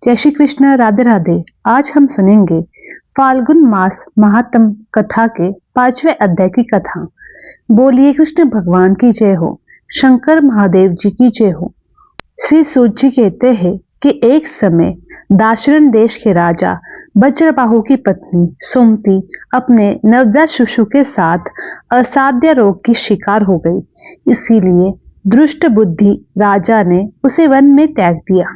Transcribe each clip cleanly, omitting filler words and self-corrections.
जय श्री कृष्ण, राधे राधे। आज हम सुनेंगे फाल्गुन मास महात्म कथा के 5वें अध्याय की कथा। बोलिए कृष्ण भगवान की जय हो, शंकर महादेव जी की जय हो। श्री सूत जी कहते हैं कि एक समय दाशरण देश के राजा वज्रबाहु की पत्नी सुमति अपने नवजात शिशु के साथ असाध्य रोग की शिकार हो गई। इसीलिए दुष्ट बुद्धि राजा ने उसे वन में त्याग दिया।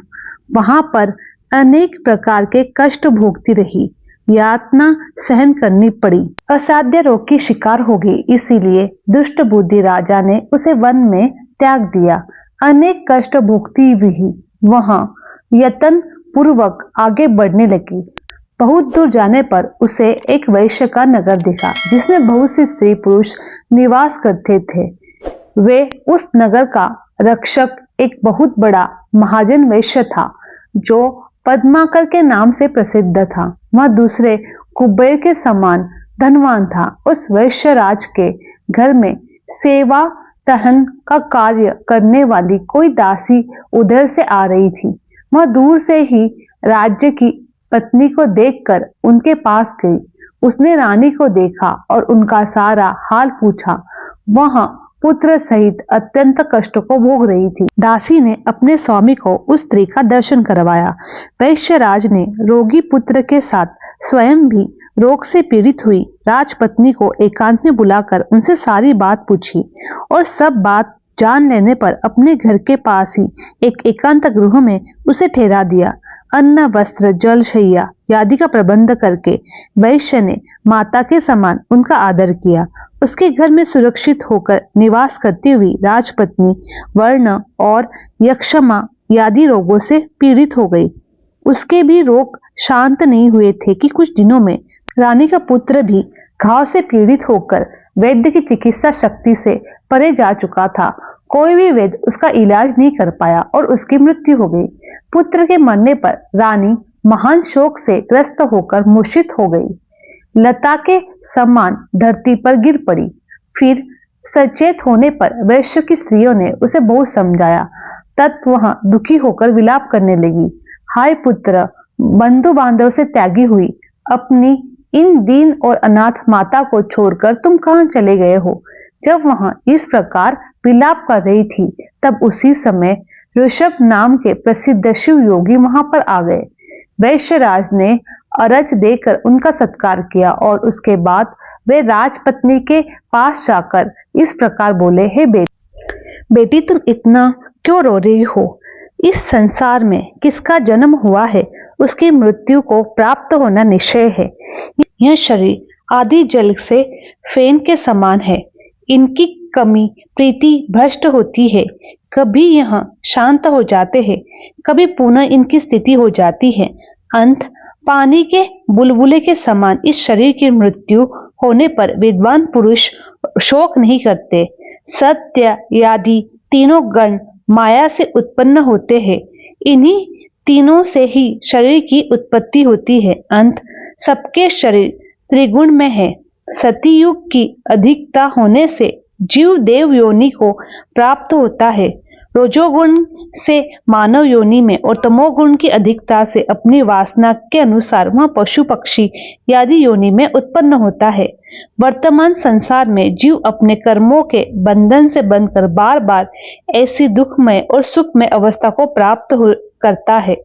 वहां पर अनेक प्रकार के कष्ट भोगती रही, यातना सहन करनी पड़ी, असाध्य रोग की शिकार हो गई। इसीलिए दुष्ट बुद्धि राजा ने उसे वन में त्याग दिया। अनेक कष्ट भोगती हुई वहां यत्न पूर्वक आगे बढ़ने लगी। बहुत दूर जाने पर उसे एक वैश्य का नगर दिखा, जिसमें बहुत सी स्त्री पुरुष निवास करते थे। वे उस नगर का रक्षक एक बहुत बड़ा महाजन वैश्य था, जो पद्माकर के नाम से प्रसिद्ध था। वह दूसरे कुबेर के समान धनवान था। उस वैश्य राज के घर में सेवा टहन का कार्य करने वाली कोई दासी उधर से आ रही थी। वह दूर से ही राज्य की पत्नी को देखकर उनके पास गई। उसने रानी को देखा और उनका सारा हाल पूछा। वह पुत्र सहित अत्यंत कष्ट को भोग रही थी। दासी ने अपने स्वामी को उस स्त्री का दर्शन करवाया। वैश्यराज ने रोगी पुत्र के साथ स्वयं भी रोग से पीड़ित हुई राजपत्नी को एकांत में बुलाकर उनसे सारी बात पूछी और सब बात जान लेने पर अपने घर के पास ही एक एकांत गृह में उसे ठहरा दिया। अन्न वस्त्र जल शैया आदि का प्रबंध करके वैश्य ने माता के समान उनका आदर किया। उसके घर में सुरक्षित होकर निवास करती हुई राजपत्नी वर्ण और यक्षमा आदि रोगों से पीड़ित हो गई। उसके भी रोग शांत नहीं हुए थे कि कुछ दिनों में रानी का पुत्र भी घाव से पीड़ित होकर वैद्य की चिकित्सा शक्ति से परे जा चुका था। कोई भी वैद्य उसका इलाज नहीं कर पाया और उसकी मृत्यु हो गई। पुत्र के मरने पर रानी महान शोक से ग्रस्त होकर मूर्छित हो गई, लता के समान धरती पर गिर पड़ी। फिर सचेत होने पर वैश्य की स्त्रियों ने उसे बहुत समझाया, तब वह दुखी होकर विलाप करने लगी। हाय पुत्र, बंधु बांधव से त्यागी हुई अपनी इन दीन और अनाथ माता को छोड़कर तुम कहां चले गए हो। जब वह इस प्रकार विलाप कर रही थी, तब उसी समय ऋषभ नाम के प्रसिद्ध शिव योगी वहां पर आ गए। वैश्यराज ने अरज देकर उनका सत्कार किया और उसके बाद वे राजपत्नी के पास जाकर इस प्रकार बोले, हे बेटी तुम इतना क्यों रो रही हो। इस संसार में किसका जन्म हुआ है, उसकी मृत्यु को प्राप्त होना निश्चय है। यह शरीर आदि जल से फेन के समान है। इनकी कमी प्रीति भ्रष्ट होती है। कभी यह शांत हो जाते हैं, कभी पुनः इनकी स्थिति हो जाती है। अंत पानी के बुलबुले के समान इस शरीर की मृत्यु होने पर विद्वान पुरुष शोक नहीं करते। सत्य आदि तीनों गण माया से उत्पन्न होते हैं। इन्हीं तीनों से ही शरीर की उत्पत्ति होती है। अंत सबके शरीर त्रिगुण में है। सतीयुग की अधिकता होने से जीव देव योनि को प्राप्त होता है। रजोगुण से मानव योनि में और तमोगुण की अधिकता से अपनी वासना के अनुसार वह पशु पक्षी आदि योनि में उत्पन्न होता है। वर्तमान संसार में जीव अपने कर्मों के बंधन से बंधकर बार बार ऐसी दुखमय और सुखमय अवस्था को प्राप्त करता है,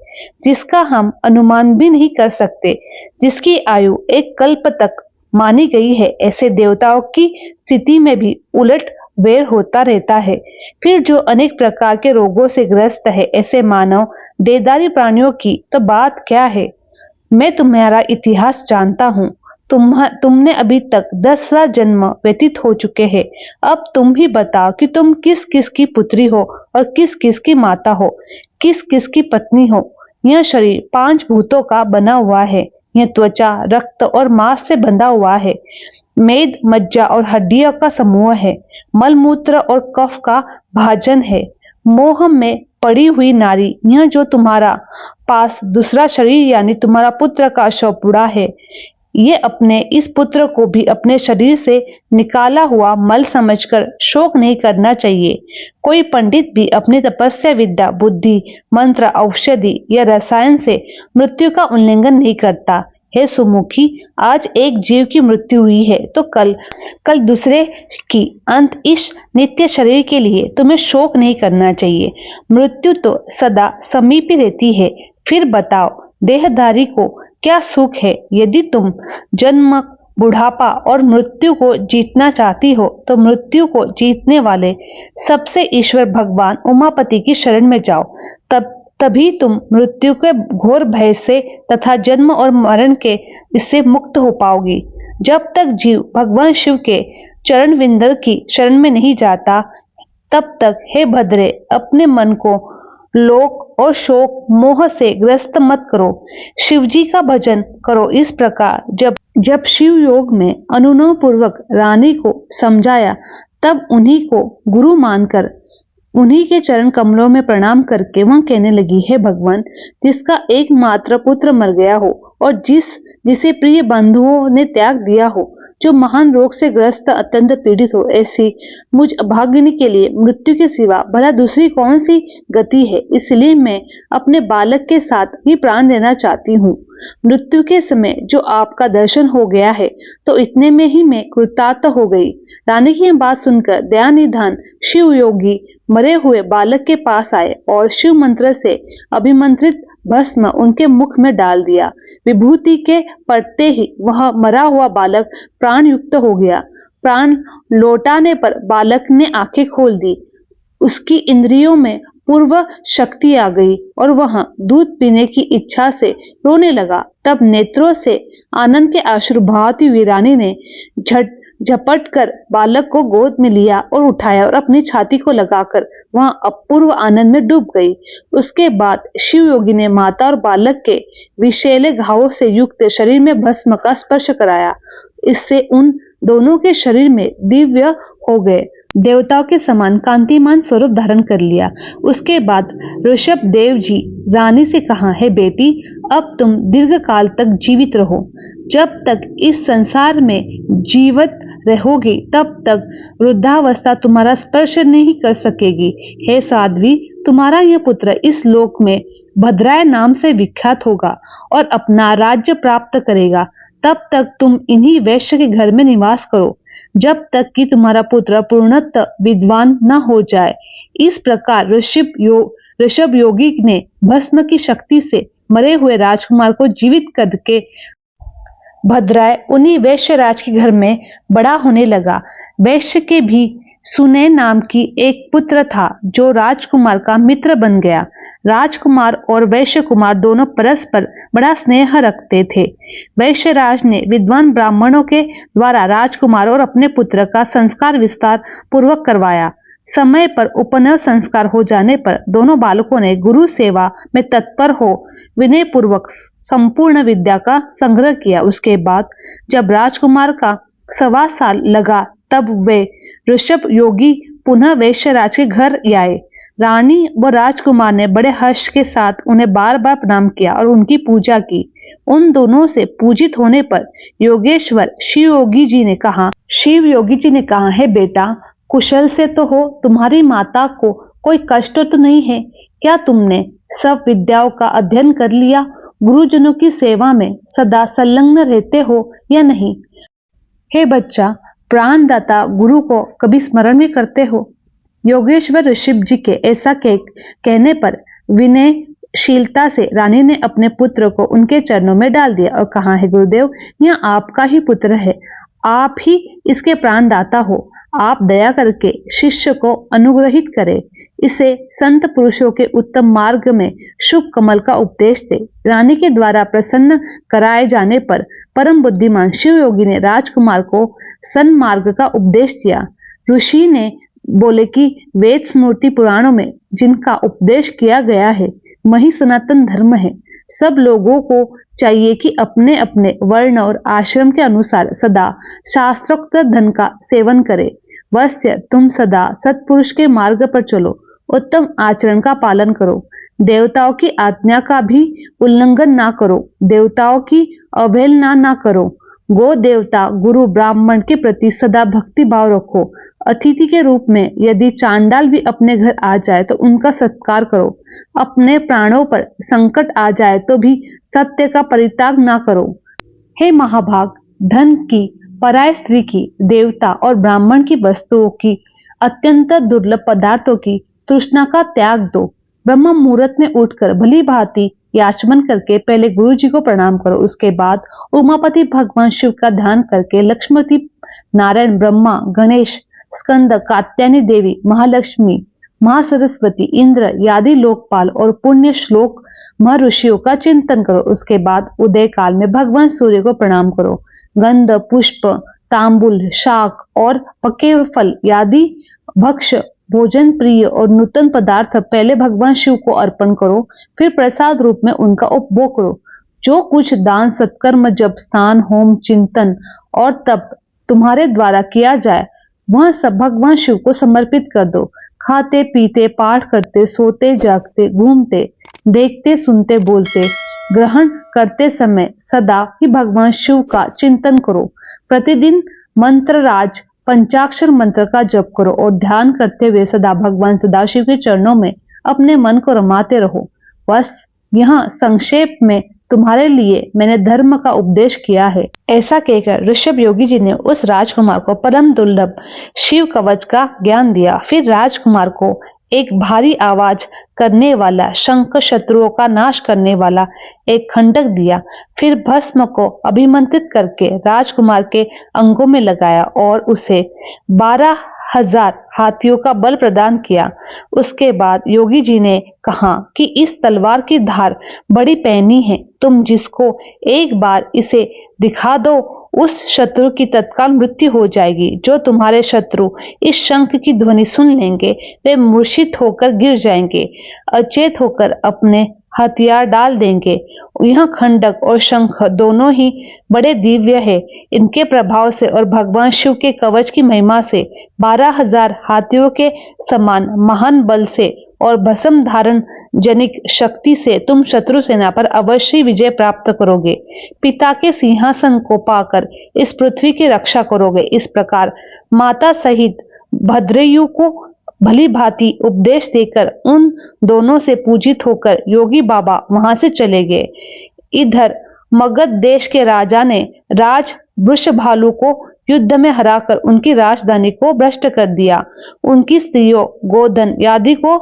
जिसका हम अनुमान भी नहीं कर सकते, जिसकी आयु एक कल्प तक मानी गई है। ऐसे देवताओं की स्थिति में भी उलट वैर होता रहता है। फिर जो अनेक प्रकार के रोगों से ग्रस्त है, ऐसे मानव देदारी प्राणियों की तो बात क्या है। मैं तुम्हारा इतिहास जानता हूँ। तुमने अभी तक 10,000 जन्म व्यतीत हो चुके हैं। अब तुम ही बताओ कि तुम किस किस की पुत्री हो और किस किस की माता हो, किस किस की पत्नी हो। यह शरीर 5 भूतों का बना हुआ है। यह त्वचा, रक्त और मांस से बंधा हुआ है। मेद, मज्जा और हड्डियों का समूह है। मलमूत्र और कफ का भाजन है। मोह में पड़ी हुई नारी, यह जो तुम्हारा पास दूसरा शरीर यानी तुम्हारा पुत्र का शव पड़ा है, ये अपने इस पुत्र को भी अपने शरीर से निकाला हुआ मल समझकर शोक नहीं करना चाहिए। कोई पंडित भी अपनी तपस्या, विद्या, बुद्धि, मंत्र, औषधि या रसायन से मृत्यु का उल्लंघन नहीं करता। हे सुमुखी, आज एक जीव की मृत्यु हुई है तो कल दूसरे की। अंत इस नित्य शरीर के लिए तुम्हें शोक नहीं करना चाहिए। मृत्यु तो सदा समीप ही रहती है। फिर बताओ, देहधारी को क्या सुख है? यदि तुम जन्म, बुढ़ापा और मृत्यु को जीतना चाहती हो तो मृत्यु को जीतने वाले सबसे ईश्वर भगवान उमापति की शरण में जाओ। तभी तुम मृत्यु के घोर भय से तथा जन्म और मरण के इससे मुक्त हो पाओगी। जब तक जीव भगवान शिव के चरण विंदर की शरण में नहीं जाता, तब तक हे भद्रे, अपने मन को लोक और शोक मोह से ग्रस्त मत करो। शिव जी का भजन करो। इस प्रकार जब शिव योग में अनुनय पूर्वक रानी को समझाया, तब उन्हीं को गुरु मानकर उन्हीं के चरण कमलों में प्रणाम करके वह कहने लगी, हे भगवान, जिसका एकमात्र पुत्र मर गया हो और जिसे प्रिय बंधुओं ने त्याग दिया हो, जो महान रोग से ग्रस्त अत्यंत पीड़ित हो, ऐसी मुझ अभागिनी के लिए मृत्यु के सिवा भला दूसरी कौन सी गति है? इसलिए मैं अपने बालक के साथ ही प्राण देना चाहती हूँ। मृत्यु के समय जो आपका दर्शन हो गया है, तो इतने में ही मैं कृतार्थ हो गई। रानी की यह बात सुनकर दयानिधान शिव योगी मरे हुए बालक के पास आए और शिव मंत्र से अभिमंत्रित भस्म उनके मुख में डाल दिया। विभूति के पड़ते ही वह मरा हुआ बालक प्राण युक्त हो गया। प्राण लौटाने पर बालक ने आंखें खोल दी। उसकी इंद्रियों में पूर्व शक्ति आ गई और वह दूध पीने की इच्छा से रोने लगा। तब नेत्रों से आनंद के अश्रु बहाती हुई रानी ने झपट कर बालक को गोद में लिया और उठाया और अपनी छाती को लगाकर वह अपूर्व आनंद में डूब गई। उसके बाद शिव योगी ने माता और बालक के विषैले घावों से युक्त शरीर में भस्म का स्पर्श कराया। इससे उन दोनों के शरीर में दिव्य हो गए, देवताओं के समान कांतिमान स्वरूप धारण कर लिया। उसके बाद ऋषभ देव जी रानी से कहा, है बेटी, अब तुम दीर्घ काल तक जीवित रहो। जब तक इस संसार में जीवित रहोगी, तब तक वृद्धावस्था तुम्हारा स्पर्श नहीं कर सकेगी। हे साध्वी, तुम्हारा यह पुत्र इस लोक में भद्राय नाम से विख्यात होगा और अपना राज्य प्राप्त करेगा। तब तक तुम इन्हीं वैश्य के घर में निवास करो, जब तक कि तुम्हारा पुत्र पूर्णतः विद्वान न हो जाए। इस प्रकार ऋषभ योगी ने भस्म की शक्ति से मरे हुए राजकुमार को जीवित करके भद्राय उन्हीं वैश्य राज के घर में बड़ा होने लगा। वैश्य के भी सुने नाम की एक पुत्र था, जो राजकुमार का मित्र बन गया। राजकुमार और वैश्य कुमार दोनों परस्पर बड़ा स्नेह रखते थे। वैश्यराज ने विद्वान ब्राह्मणों के द्वारा राजकुमार और अपने पुत्र का संस्कार विस्तार पूर्वक करवाया। समय पर उपनयन संस्कार हो जाने पर दोनों बालकों ने गुरु सेवा में तत्पर हो विनय पूर्वक संपूर्ण विद्या का संग्रह किया। उसके बाद जब राजकुमार का 1.25 साल लगा, तब वे ऋषभ योगी पुनः वैश्यराज के घर आए। रानी व राजकुमार ने बड़े हर्ष के साथ उन्हें बार बार प्रणाम किया और उनकी पूजा की। उन दोनों से पूजित होने पर योगेश्वर शिव योगी जी ने कहा, है बेटा, कुशल से तो हो? तुम्हारी माता को कोई कष्ट तो नहीं है? क्या तुमने सब विद्याओं का अध्ययन कर लिया? गुरुजनों की सेवा में सदा संलग्न रहते हो या नहीं? हे बच्चा, प्राणदाता गुरु को कभी स्मरण भी करते हो? योगेश्वर ऋषभ जी के ऐसा कहने पर विनयशीलता से रानी ने अपने पुत्र को उनके चरणों में डाल दिया और कहा, है गुरुदेव, यह आपका ही पुत्र है, आप ही इसके प्राणदाता हो। आप दया करके शिष्य को अनुग्रहित करें, इसे संत पुरुषों के उत्तम मार्ग में शुभ कमल का उपदेश दे। रानी के द्वारा प्रसन्न कराए जाने पर परम बुद्धिमान शिव योगी ने राजकुमार को सन्मार्ग का उपदेश दिया। ऋषि ने बोले कि वेद स्मृति पुराणों में जिनका उपदेश किया गया है, वही सनातन धर्म है। सब लोगों को चाहिए कि अपने अपने वर्ण और आश्रम के अनुसार सदा शास्त्रोक्त धन का सेवन करें। वैश्य, तुम सदा सत्पुरुष के मार्ग पर चलो, उत्तम आचरण का पालन करो, देवताओं की आज्ञा का भी उल्लंघन ना करो, देवताओं की अवहेलना ना करो, गो देवता गुरु ब्राह्मण के प्रति सदा भक्ति भाव रखो। अतिथि के रूप में यदि चांडाल भी अपने घर आ जाए तो उनका सत्कार करो। अपने प्राणों पर संकट आ जाए तो भी सत्य का परित्याग ना करो। हे महाभाग, धन की, पराय स्त्री की, देवता और ब्राह्मण की वस्तुओं की, अत्यंत दुर्लभ पदार्थों की तृष्णा का त्याग दो। ब्रह्म मुहूर्त में उठकर भली भांति याचमन करके पहले गुरु जी को प्रणाम करो। उसके बाद उमापति भगवान शिव का ध्यान करके लक्ष्मीपति नारायण, ब्रह्मा, गणेश, स्कंद, कात्यायनी देवी, महालक्ष्मी, महासरस्वती, इंद्र आदि लोकपाल और पुण्य श्लोक महर्षियों का चिंतन करो। उसके बाद उदय काल में भगवान सूर्य को प्रणाम करो। गंध, पुष्प, तांबुल, शाक और पके हुए फल आदि भक्ष्य भोजन प्रिय और नूतन पदार्थ पहले भगवान शिव को अर्पण करो, फिर प्रसाद रूप में उनका उपभोग करो। जो कुछ दान, सत्कर्म, जप, स्नान, होम, चिंतन और तप तुम्हारे द्वारा किया जाए वह सब भगवान शिव को समर्पित कर दो। खाते पीते, पाठ करते, सोते जागते, घूमते, देखते, सुनते, बोलते, ग्रहण करते समय सदा ही भगवान शिव का चिंतन करो। प्रतिदिन मंत्र राज पंचाक्षर मंत्र का जप करो और ध्यान करते हुए सदा भगवान सदाशिव के चरणों में अपने मन को रमाते रहो। बस यहाँ संक्षेप में तुम्हारे लिए मैंने धर्म का उपदेश किया है। ऐसा कहकर ऋषभ योगी जी ने उस राजकुमार को परम दुर्लभ शिव कवच का ज्ञान दिया। फिर राजकुमार को एक भारी आवाज करने वाला शंख, शत्रुओं का नाश करने वाला एक खंडक दिया। फिर भस्म को अभिमंत्रित करके राजकुमार के अंगों में लगाया और उसे 12,000 हाथियों का बल प्रदान किया। उसके बाद योगी जी ने कहा कि इस तलवार की धार बड़ी पैनी है, तुम जिसको एक बार इसे दिखा दो उस शत्रु की तत्काल मृत्यु हो जाएगी। जो तुम्हारे शत्रु इस शंख की ध्वनि सुन लेंगे वे मूर्छित होकर गिर जाएंगे, अचेत होकर अपने हथियार डाल देंगे। यह खंडक और शंख दोनों ही बड़े दिव्य है। इनके प्रभाव से और भगवान शिव के कवच की महिमा से 12,000 हाथियों के समान महान बल से और भस्म धारण जनिक शक्ति से तुम शत्रु सेना पर अवश्य विजय प्राप्त करोगे। पिता के सिंहासन को पाकर इस पृथ्वी की रक्षा करोगे। इस प्रकार माता सहित भद्रयु को भली भांति उपदेश देकर उन दोनों से पूजित होकर योगी बाबा वहां से चले गए। इधर मगध देश के राजा ने राज वृषभालु को युद्ध में हराकर उनकी राजधानी को भ्रष्ट कर दिया। उनकी स्त्रियों, गोधन आदि को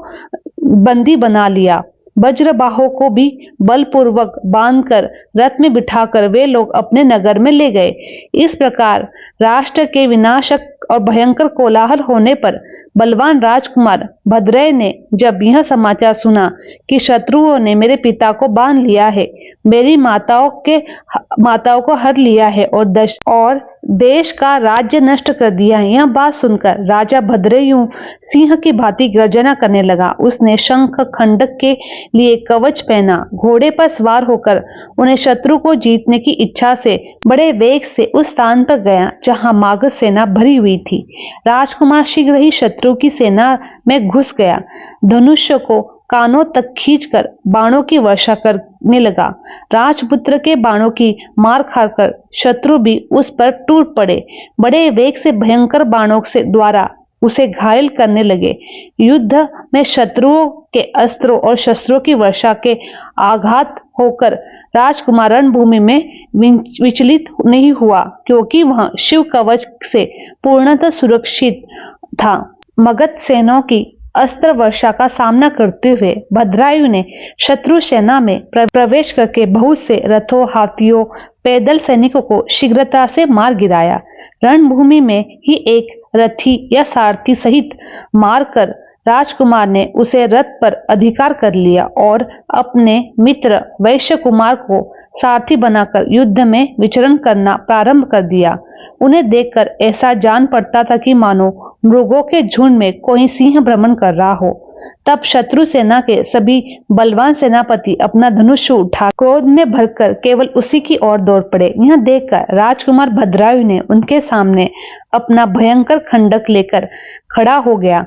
बंदी बना लिया। वज्रबाहो को भी बलपूर्वक बांधकर रथ में बिठाकर वे लोग अपने नगर में ले गए। इस प्रकार राष्ट्र के विनाशक और भयंकर कोलाहल होने पर बलवान राजकुमार भद्रय ने जब यह समाचार सुना कि शत्रुओं ने मेरे पिता को बांध लिया है, मेरी माताओं को हर लिया है और देश का राज्य नष्ट कर दिया है, यह बात सुनकर राजा भद्रयु सिंह की भांति गर्जना करने लगा। उसने शंख खंडक के लिए कवच पहना, घोड़े पर सवार होकर उन्हें शत्रु को जीतने की इच्छा से बड़े वेग से उस स्थान पर गया जहां मागध सेना भरी हुई थी। राजकुमार शीघ्र ही शत्रु की सेना में घुस गया। धनुष्य को कानों तक खींचकर बाणों की वर्षा करने लगा। राजपुत्र के बाणों की मार खाकर शत्रु भी उस पर टूट पड़े। बड़े वेग से भयंकर बाणों से द्वारा उसे घायल करने लगे। युद्ध में शत्रुओं के अस्त्रों और शस्त्रों की वर्षा के आघात होकर राजकुमार रणभूमि में विचलित नहीं हुआ, क्योंकि वह शिव कवच से पूर्णतः सुरक्षित था। मगध सेनाओं की अस्त्र वर्षा का सामना करते हुए भद्रायु ने शत्रु सेना में प्रवेश करके बहुत से रथों, हाथियों, पैदल सैनिकों को शीघ्रता से मार गिराया। रणभूमि में ही एक रथी या सारथी सहित मारकर राजकुमार ने उसे रथ पर अधिकार कर लिया और अपने मित्र वैश्य कुमार को सारथी बनाकर युद्ध में विचरण करना प्रारंभ कर दिया। उन्हें देखकर ऐसा जान पड़ता था कि मानो मृगों के झुंड में कोई सिंह भ्रमण कर रहा हो। तब शत्रु सेना के सभी बलवान सेनापति अपना धनुष उठा क्रोध में भरकर केवल उसी की ओर दौड़ पड़े। यह देखकर राजकुमार भद्रायु ने उनके सामने अपना भयंकर खंडक लेकर खड़ा हो गया।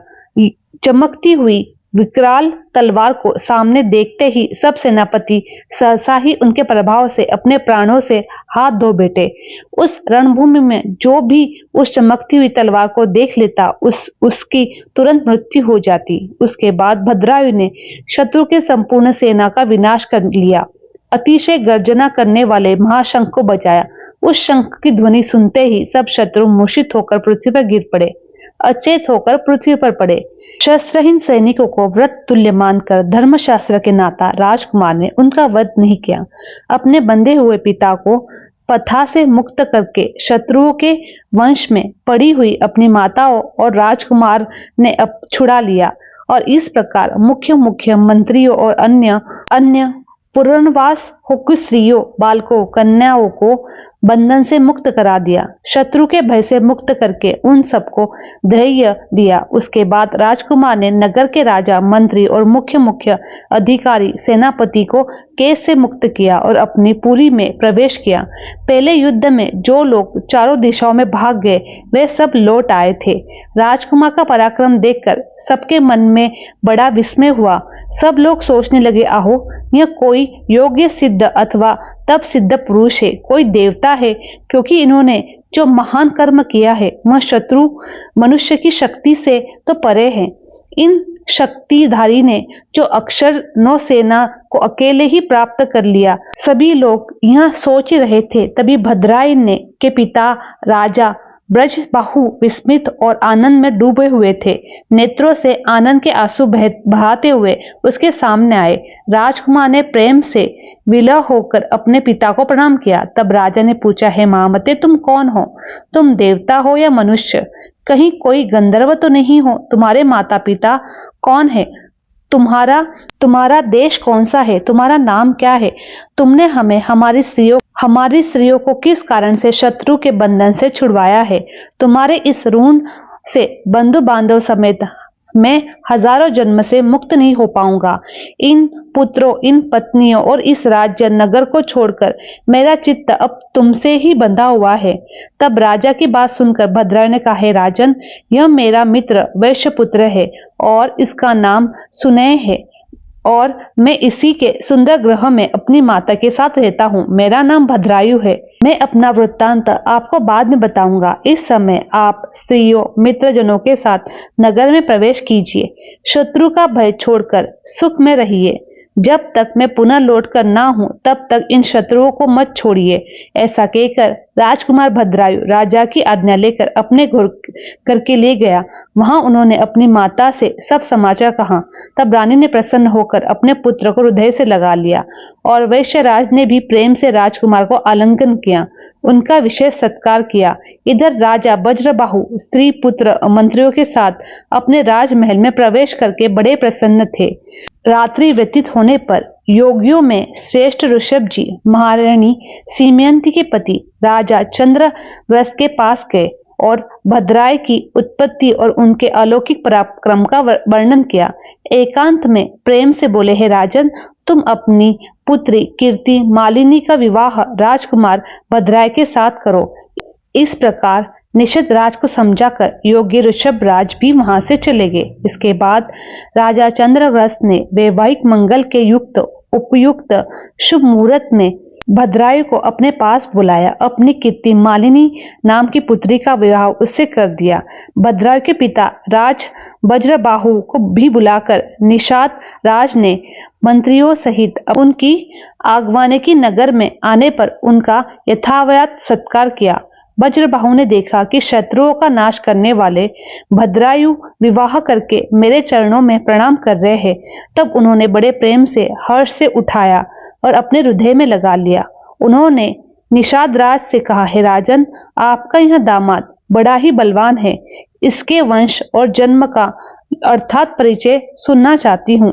चमकती हुई विकराल तलवार को सामने देखते ही सब सेनापति सहसा ही उनके प्रभाव से अपने प्राणों से हाथ धो बैठे। उस रणभूमि में जो भी उस चमकती हुई तलवार को देख लेता उसकी तुरंत मृत्यु हो जाती। उसके बाद भद्रायु ने शत्रु के संपूर्ण सेना का विनाश कर लिया। अतिशय गर्जना करने वाले महाशंख को बजाया। उस शंख की ध्वनि सुनते ही सब शत्रु मूर्छित होकर पृथ्वी पर गिर पड़े, अचेत होकर पृथ्वी पर पड़े। शस्त्रहीन सैनिकों को व्रत तुल्य मानकर धर्मशास्त्र के नाता राजकुमार ने उनका वध नहीं किया। अपने बंधे हुए पिता को पथा से मुक्त करके शत्रुओं के वंश में पड़ी हुई अपनी माताओं और राजकुमार ने अब छुड़ा लिया और इस प्रकार मुख्य मुख्य मंत्रियों और अन्य अन्य पुनर्वास होकर स्त्रियों, बालकों, कन्याओं को बंधन से मुक्त करा दिया। शत्रु के भय से मुक्त करके उन सबको धैर्य दिया। उसके बाद राजकुमार ने नगर के राजा, मंत्री और मुख्य मुख्य अधिकारी सेनापति को केस से मुक्त किया और अपनी पुरी में प्रवेश किया। पहले युद्ध में जो लोग चारों दिशाओं में भाग गए वे सब लौट आए थे। राजकुमार का पराक्रम देखकर सबके मन में बड़ा विस्मय हुआ। सब लोग सोचने लगे, आहो यह कोई योग्य सिद्ध अथवा तप सिद्ध पुरुष है, कोई देवता है, क्योंकि इन्होंने जो महान कर्म किया है वह शत्रु मनुष्य की शक्ति से तो परे है। इन शक्तिधारी ने जो अक्षर नौसेना को अकेले ही प्राप्त कर लिया। सभी लोग यह सोच ही रहे थे, तभी भद्रायु ने के पिता राजा ब्रजबाहु विस्मित और आनंद में डूबे हुए थे। नेत्रों से आनंद के आंसू बहाते हुए उसके सामने आए। राजकुमार ने प्रेम से विलय होकर अपने पिता को प्रणाम किया। तब राजा ने पूछा, हे महामते, तुम कौन हो? तुम देवता हो या मनुष्य? कहीं कोई गंधर्व तो नहीं हो? तुम्हारे माता पिता कौन है? तुम्हारा देश कौन सा है? तुम्हारा नाम क्या है? तुमने हमें हमारी स्त्रियों को किस कारण से शत्रु के बंधन से छुड़वाया है? तुम्हारे इस ऋण से बंधु बांधव समेत मैं हजारों जन्म से मुक्त नहीं हो पाऊंगा। इन पुत्रों, इन पत्नियों और इस राज्य नगर को छोड़कर मेरा चित्त अब तुमसे ही बंधा हुआ है। तब राजा की बात सुनकर भद्रायु ने कहा, हे राजन, यह मेरा मित्र वैश्यपुत्र है और इसका नाम सुनय है और मैं इसी के सुंदर ग्रह में अपनी माता के साथ रहता हूँ। मेरा नाम भद्रायु है। मैं अपना वृत्तांत आपको बाद में बताऊंगा। इस समय आप स्त्रियों, मित्रजनों के साथ नगर में प्रवेश कीजिए। शत्रु का भय छोड़कर सुख में रहिए। जब तक मैं पुनः लौट कर ना हूं तब तक इन शत्रुओं को मत छोड़िए। ऐसा कहकर राजकुमार भद्रायु राजा की आज्ञा लेकर अपने घर के लिए गया। वहां उन्होंने अपनी माता से सब समाचार कहा। तब रानी ने प्रसन्न होकर अपने पुत्र को हृदय से लगा लिया और वैश्यराज ने भी प्रेम से राजकुमार को आलिंगन किया, उनका विशेष सत्कार किया। इधर राजा वज्रबाहु स्त्री, पुत्र, मंत्रियों के साथ अपने राजमहल में प्रवेश करके बड़े प्रसन्न थे। रात्रि व्यतीत होने पर योगियों में श्रेष्ठ ऋषभ जी महारानी सीमयंती के पति राजा चंद्रव्रत के पास गए और भद्रायु की उत्पत्ति और उनके अलौकिक पराक्रम का वर्णन किया। एकांत में प्रेम से बोले, हे राजन, तुम अपनी पुत्री कीर्ति मालिनी का विवाह राजकुमार भद्रायु के साथ करो। इस प्रकार निषद राज को समझाकर योगी ऋषभ राज भी वहां से चले गए। इसके बाद राजा चंद्रव्रत ने वैवाहिक मंगल के युक्त उपयुक्त शुभ मुहूर्त में भद्रायु को अपने पास बुलाया। अपनी कीर्ति मालिनी नाम की पुत्री का विवाह उससे कर दिया। भद्रायु के पिता राज वज्रबाहु को भी बुलाकर निषाद राज ने मंत्रियों सहित उनकी आगवानी की नगर में आने पर उनका यथावत सत्कार किया। वज्रबाहु ने देखा कि शत्रुओं का नाश करने वाले भद्रायु विवाह करके मेरे चरणों में प्रणाम कर रहे हैं। तब उन्होंने बड़े प्रेम से हर्ष से उठाया और अपने हृदय में लगा लिया। उन्होंने निषाद राज से कहा, हे राजन, आपका यह दामाद बड़ा ही बलवान है। इसके वंश और जन्म का अर्थात परिचय सुनना चाहती हूँ।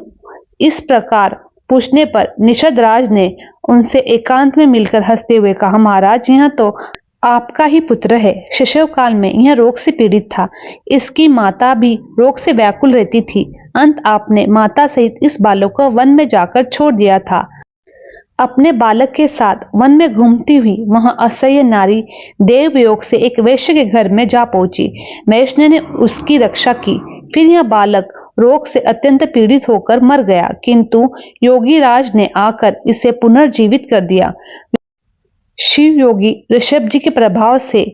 इस प्रकार पूछने पर निषद राज ने उनसे एकांत में मिलकर हंसते हुए कहा, महाराज, यह तो आपका ही पुत्र है। शैशव काल में यह रोग से पीड़ित था। इसकी माता भी रोग से व्याकुल रहती थी। अंत आपने माता सहित इस बालक को वन में जाकर छोड़ दिया था। अपने बालक के साथ वन में घूमती हुई वह असह्य नारी देवयोग से एक वैश्य के घर में जा पहुंची। वैश्य ने उसकी रक्षा की। फिर यह बालक रोग से अत्यंत पीड़ित होकर मर गया, किंतु योगी राज ने आकर इसे पुनर्जीवित कर दिया। शिव योगी ऋषभ जी के प्रभाव से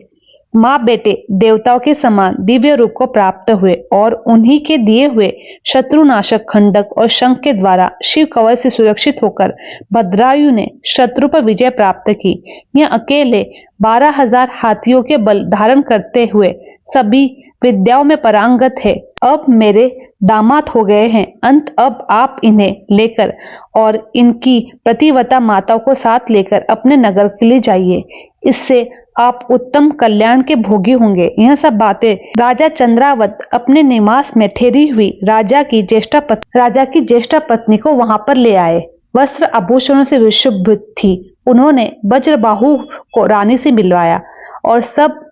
माँ बेटे देवताओं के समान दिव्य रूप को प्राप्त हुए और उन्हीं के दिए हुए शत्रुनाशक खंडक और शंख के द्वारा शिव कवच से सुरक्षित होकर भद्रायु ने शत्रु पर विजय प्राप्त की। यह अकेले 12,000 हाथियों के बल धारण करते हुए सभी विद्याओं में पारंगत है। अब मेरे दामाद हो गए हैं, अंत अब आप इन्हें लेकर और इनकी प्रतिवता माताओं को साथ लेकर अपने नगर के लिए जाइए। इससे आप उत्तम कल्याण के भोगी होंगे। यह सब बातें राजा चंद्रावत अपने निवास में ठहरी हुई राजा की ज्येष्ठा पत्नी को वहां पर ले आए। वस्त्र आभूषणों से विशुद्ध थी। उन्होंने वज्रबाहु को रानी से मिलवाया और सब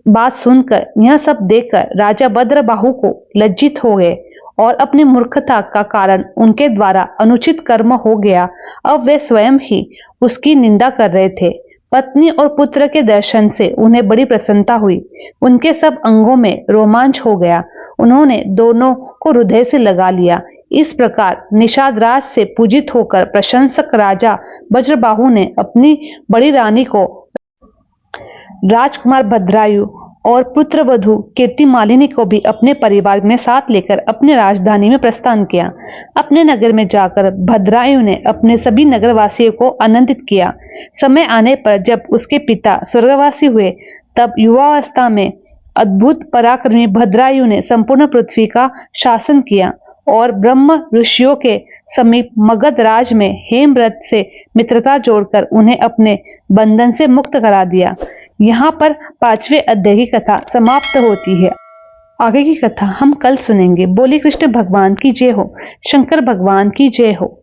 बात सुनकर, यह सब देखकर राजा वज्रबाहु को लज्जित हो गए और अपनी मूर्खता का कारण उनके द्वारा अनुचित कर्म हो गया। अब वे स्वयं ही उसकी निंदा कर रहे थे। पत्नी और पुत्र के दर्शन से उन्हें बड़ी प्रसन्नता हुई। उनके सब अंगों में रोमांच हो गया। उन्होंने दोनों को हृदय से लगा लिया। इस प्रकार निषाद राज से पूजित होकर प्रशंसक राजा वज्रबाहु ने अपनी बड़ी रानी को राजकुमार भद्रायु और पुत्रवधू कीर्तिमालिनी को भी अपने परिवार में साथ लेकर अपनी राजधानी में प्रस्थान किया। अपने नगर में जाकर भद्रायु ने अपने सभी नगरवासियों को आनंदित किया। समय आने पर जब उसके पिता स्वर्गवासी हुए, तब युवावस्था में अद्भुत पराक्रमी भद्रायु ने संपूर्ण पृथ्वी का शासन किया और ब्रह्म ऋषियों के समीप मगध राज में हेमव्रत से मित्रता जोड़कर उन्हें अपने बंधन से मुक्त करा दिया। यहाँ पर 5वें अध्याय की कथा समाप्त होती है। आगे की कथा हम कल सुनेंगे। बोले कृष्ण भगवान की जय हो, शंकर भगवान की जय हो।